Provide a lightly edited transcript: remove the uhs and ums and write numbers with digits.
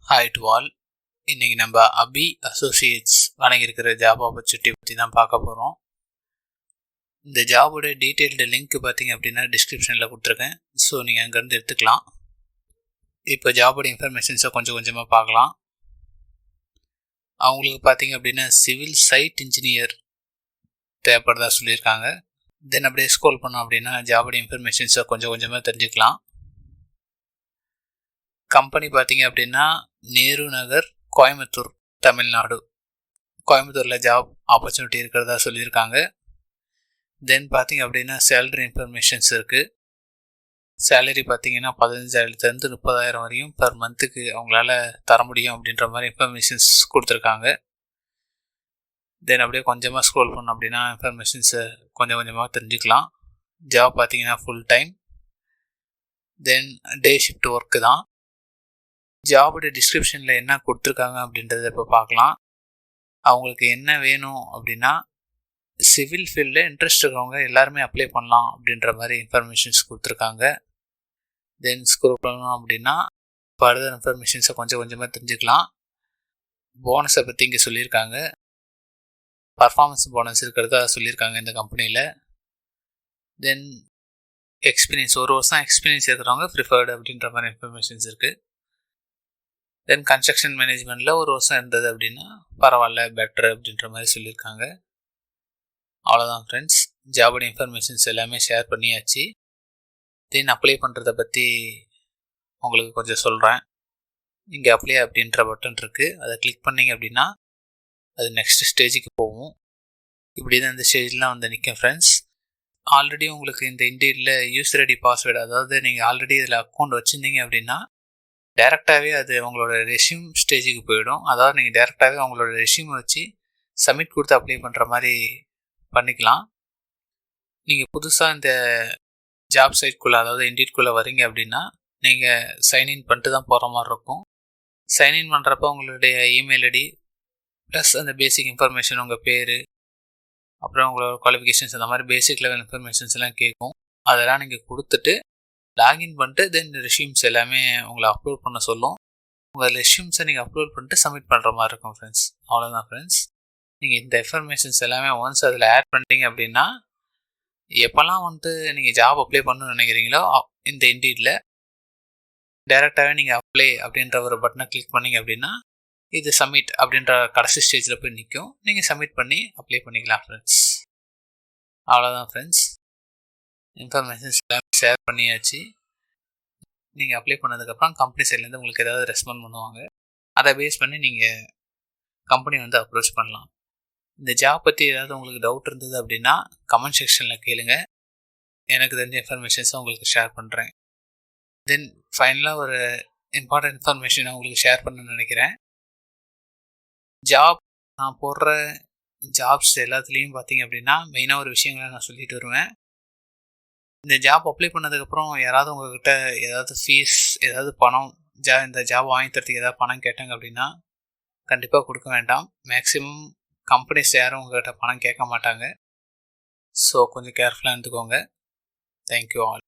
Hi to all. இன்றைக்கி நம்ம அபி Associates வழங்கியிருக்கிற job opportunity பற்றி தான் பார்க்க போகிறோம். இந்த ஜாபோட டீட்டெயில்டு லிங்க் பார்த்தீங்க அப்படின்னா டிஸ்கிரிப்ஷனில் கொடுத்துருக்கேன். ஸோ நீங்கள் அங்கேருந்து எடுத்துக்கலாம். இப்போ ஜாபோட இன்ஃபர்மேஷன்ஸை கொஞ்சம் கொஞ்சமாக பார்க்கலாம். அவங்களுக்கு பார்த்தீங்க அப்படின்னா சிவில் சைட் இன்ஜினியர் தேவைப்படுறதா சொல்லியிருக்காங்க. தென் அப்படியே ஸ்க்ரோல் பண்ணோம் அப்படின்னா ஜாபோட இன்ஃபர்மேஷன்ஸை கொஞ்சம் கொஞ்சமாக தெரிஞ்சுக்கலாம். கம்பெனி பார்த்தீங்க அப்படின்னா நேரு நகர், கோயம்புத்தூர், தமிழ்நாடு. கோயம்புத்தூரில் ஜாப் ஆப்பர்ச்சுனிட்டி இருக்கிறதா சொல்லியிருக்காங்க. தென் பார்த்தீங்க அப்படின்னா சேலரி இன்ஃபர்மேஷன்ஸ் இருக்குது. சேலரி பார்த்தீங்கன்னா 15,000 30,000 வரையும் பர் மந்த்துக்கு அவங்களால தர முடியும் அப்படின்ற மாதிரி இன்ஃபர்மேஷன்ஸ் கொடுத்துருக்காங்க. தென் அப்படியே கொஞ்சமாக ஸ்க்ரோல் பண்ணோம் அப்படின்னா இன்ஃபர்மேஷன்ஸை கொஞ்சம் கொஞ்சமாக தெரிஞ்சுக்கலாம். ஜாப் பார்த்தீங்கன்னா ஃபுல் டைம். தென் டே ஷிஃப்ட் ஒர்க்கு தான். ஜாபோட டிஸ்கிரிப்ஷனில் என்ன கொடுத்துருக்காங்க அப்படின்றத இப்போ பார்க்கலாம். அவங்களுக்கு என்ன வேணும் அப்படின்னா சிவில் ஃபீல்டில் இன்ட்ரெஸ்ட் இருக்கிறவங்க எல்லாருமே அப்ளை பண்ணலாம் அப்படின்ற மாதிரி இன்ஃபர்மேஷன்ஸ் கொடுத்துருக்காங்க. தென் ஸ்க்ரோல் பண்ணணும் அப்படின்னா ஃபர்தர் இன்ஃபர்மேஷன்ஸை கொஞ்சம் கொஞ்சமாக தெரிஞ்சுக்கலாம். போனஸை பற்றி இங்கே சொல்லியிருக்காங்க. பர்ஃபார்மன்ஸ் போனஸ் இருக்கிறதா சொல்லியிருக்காங்க இந்த கம்பெனியில். தென் எக்ஸ்பீரியன்ஸ், 1 வருஷம் எக்ஸ்பீரியன்ஸ் இருக்கிறவங்க ப்ரிஃபர்டு அப்படின்ற மாதிரி இன்ஃபர்மேஷன்ஸ் இருக்குது. தென் கன்ஸ்ட்ரக்ஷன் மேனேஜ்மெண்ட்டில் 1 வருஷம் இருந்தது அப்படின்னா பரவாயில்ல, பெட்டர் அப்படின்ற மாதிரி சொல்லியிருக்காங்க. அவ்வளோதான் ஃப்ரெண்ட்ஸ், ஜாபோட இன்ஃபர்மேஷன்ஸ் எல்லாமே ஷேர் பண்ணியாச்சு. தென் அப்ளை பண்ணுறத பற்றி உங்களுக்கு கொஞ்சம் சொல்கிறேன். இங்கே அப்ளை அப்படின்ற பட்டன் இருக்குது. அதை கிளிக் பண்ணிங்க அப்படின்னா அது நெக்ஸ்ட் ஸ்டேஜுக்கு போகும். இப்படி தான் இந்த ஸ்டேஜ்லாம் வந்து நிற்கும் ஃப்ரெண்ட்ஸ். ஆல்ரெடி உங்களுக்கு இந்த இண்டீடில் யூசர் ஐடி பாஸ்வேர்டு, அதாவது நீங்கள் ஆல்ரெடி இதில் அக்கௌண்ட் வச்சுருந்தீங்க அப்படின்னா டேரெக்டாகவே அது உங்களோட ரெஷ்யூம் ஸ்டேஜுக்கு போயிடும். அதாவது நீங்கள் டேரெக்டாகவே உங்களோட ரெஷ்யூமை வச்சு சப்மிட் கொடுத்து அப்ளை பண்ணுற மாதிரி பண்ணிக்கலாம். நீங்கள் புதுசாக இந்த ஜாப் சைட்குள்ளே, அதாவது இண்டீட்குள்ளே வரீங்க அப்படின்னா நீங்கள் சைன்இன் பண்ணிட்டு தான் போகிற மாதிரி இருக்கும். சைன்இன் பண்ணுறப்ப உங்களுடைய இமெயில் ஐடி ப்ளஸ் அந்த பேசிக் இன்ஃபர்மேஷன், உங்கள் பேர், அப்புறம் உங்களோட குவாலிஃபிகேஷன்ஸ், அந்த மாதிரி பேசிக் லெவல் இன்ஃபர்மேஷன்ஸ் எல்லாம் கேட்கும். அதெல்லாம் நீங்கள் கொடுத்துட்டு லாகின் பண்ணிட்டு தென் ரெஷ்யூம்ஸ் எல்லாமே உங்களை அப்லோட் பண்ண சொல்லும். உங்கள் ரெஷ்யூம்ஸை நீங்கள் அப்லோட் பண்ணிட்டு சப்மிட் பண்ணுற மாதிரி இருக்கும் ஃப்ரெண்ட்ஸ். அவ்வளோதான் ஃப்ரெண்ட்ஸ். நீங்கள் இந்த இன்ஃபர்மேஷன்ஸ் எல்லாமே ஒன்ஸ் அதில் ஆட் பண்ணிட்டீங்க அப்படின்னா எப்போல்லாம் நீங்கள் ஜாப் அப்ளை பண்ணணும்னு நினைக்கிறீங்களோ இந்த இண்டீடில் டேரெக்டாகவே நீங்கள் அப்ளை அப்படின்ற ஒரு பட்டனை கிளிக் பண்ணிங்க அப்படின்னா இது சப்மிட் அப்படின்ற கடைசி ஸ்டேஜில் போய் நிற்கும். நீங்கள் சப்மிட் பண்ணி அப்ளை பண்ணிக்கலாம் ஃப்ரெண்ட்ஸ். அவ்வளோதான் ஃப்ரெண்ட்ஸ், இன்ஃபர்மேஷன்ஸ் எல்லாமே ஷேர் பண்ணியாச்சு. நீங்கள் அப்ளை பண்ணதுக்கப்புறம் கம்பெனி சைட்லேருந்து உங்களுக்கு ஏதாவது ரெஸ்பாண்ட் பண்ணுவாங்க. அதை பேஸ் பண்ணி நீங்கள் கம்பெனி அப்ரோச் பண்ணலாம். இந்த ஜாப் பற்றி ஏதாவது உங்களுக்கு டவுட் இருந்தது அப்படின்னா கமெண்ட் செக்ஷனில் கேளுங்க. எனக்கு தெரிஞ்ச இன்ஃபர்மேஷன்ஸை உங்களுக்கு ஷேர் பண்ணுறேன். தென் ஃபைனலாக ஒரு இம்பார்ட்டன்ட் இன்ஃபர்மேஷனை உங்களுக்கு ஷேர் பண்ண நினைக்கிறேன். நான் போடுற ஜாப்ஸ் எல்லாத்துலேயும் பார்த்தீங்க அப்படின்னா மெயினாக ஒரு விஷயங்களை நான் சொல்லிட்டு வருவேன். இந்த ஜாப் அப்ளை பண்ணதுக்கப்புறம் யாராவது உங்கள்கிட்ட ஏதாவது ஃபீஸ், ஏதாவது பணம், இந்த ஜாப் வாங்கி தரத்துக்கு ஏதாவது பணம் கேட்டாங்க அப்படின்னா கண்டிப்பாக கொடுக்க வேண்டாம். மேக்ஸிமம் கம்பெனிஸ் யாரும் உங்கள்கிட்ட பணம் கேட்க மாட்டாங்க. ஸோ கொஞ்சம் கேர்ஃபுல்லாக இருந்துக்கோங்க. Thank you all.